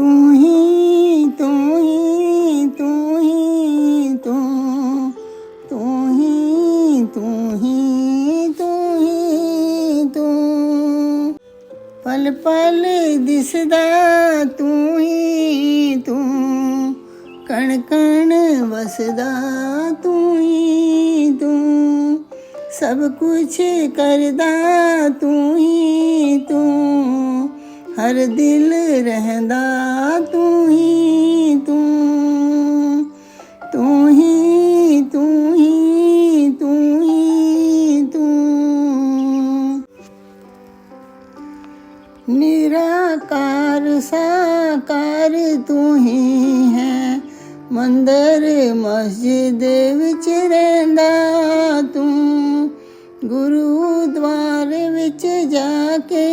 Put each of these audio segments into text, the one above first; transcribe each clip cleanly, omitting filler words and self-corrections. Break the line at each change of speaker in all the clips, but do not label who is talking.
तू ही तू ही तू ही तू तू ही तू ही तू ही तू पल पल दिसदा तू ही तू कण कण वसदा तू ही तू सब कुछ करदा तू ही तू हर दिल रहंदा तू ही तू तू ही तू ही तू ही तू निराकार साकार तू ही है मंदिर मस्जिद विच रहंदा तू गुरुद्वार विच जाके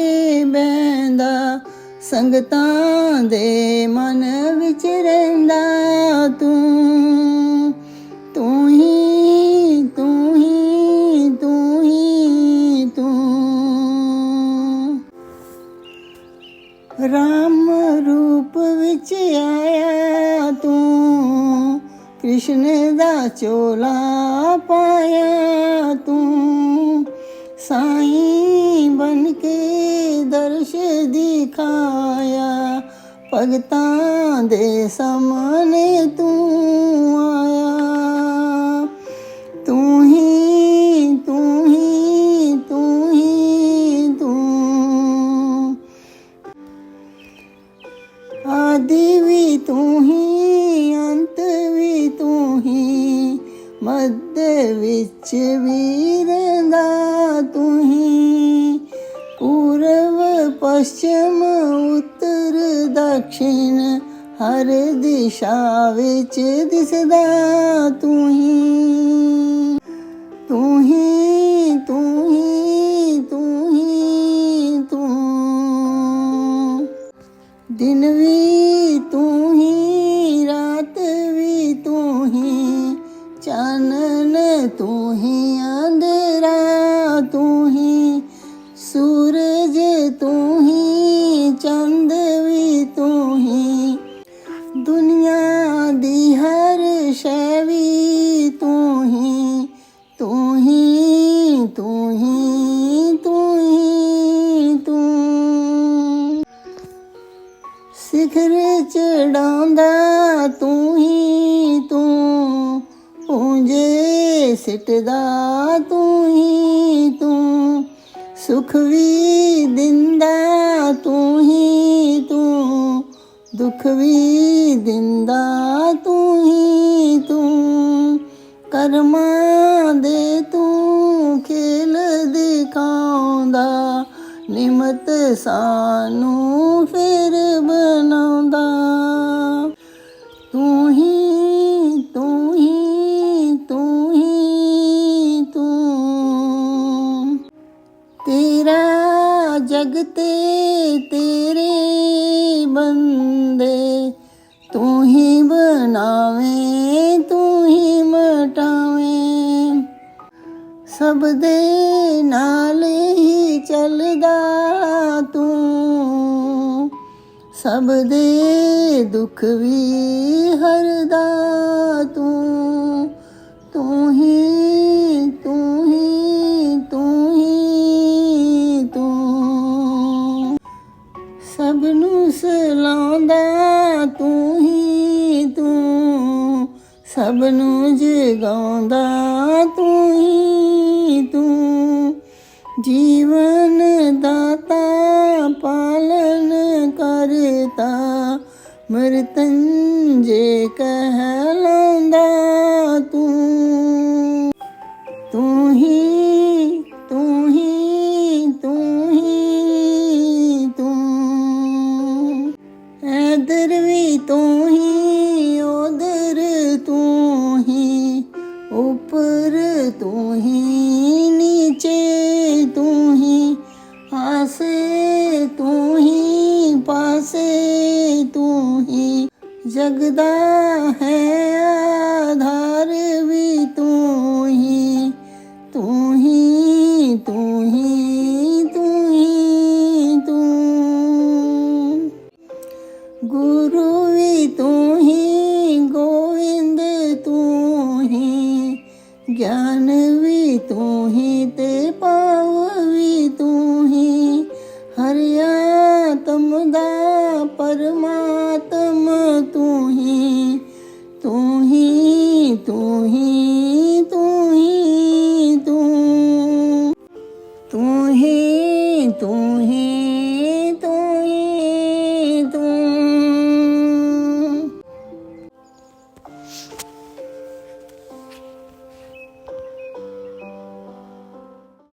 बहंदा संगतां दे मन विच रहंदा तू तू ही तू ही तू ही तू राम रूप विच आया तू कृष्ण दा चोला पाया तू साईं बन के दर्श दिखाया भगतां दे सामने तू आया तू ही तू ही तू ही तू आदि भी तू ही अंत भी तू ही मध्य विच भी रहंदा तू ही पूरब पश्चिम उत्तर दक्षिण हर दिशा विच दिसदा तू ही तू ही तू ही तू ही तू दिन भी तू ही रात भी तू ही चानन तू ही अंधेरा तू ही सूरज तू ही चंद भी तू ही दुनिया दी हर शै भी तू ही तू ही तू ही तू ही तू सिखर चढ़ांदा तू ही तू पूंजे सिटदा तू ही तू सुख भी दिंदा तू ही तू दुख भी दिंदा तू ही तू कर्मां दे तू खेल दिखाउंदा निमत सानू फिर बनाउंदा तू ही तू ही तू ही तू तेरा जगते तेरे बंदे तू ही बनावे तू ही मटावे सब दे नाल ही चलदा तू सब दे दुख भी हरदा तू तू ही तू ही तू ही तू सब नू सलाउंदा तू ही तू सब नू जगाउंदा तू ही तू जीवन दाता पालन करता मृतंजे कहलांदा तू तू ही तू ही तू ही तू इधर भी तू ही उधर तू ही ऊपर तू ही नीचे तू ही आसे तू ही पासे तू ही जगदा है आधार भी तू ही तू ही तू ही तू ही तू गुरु ਗਿਆਨ ਵੀ ਤੂੰ ਹੀ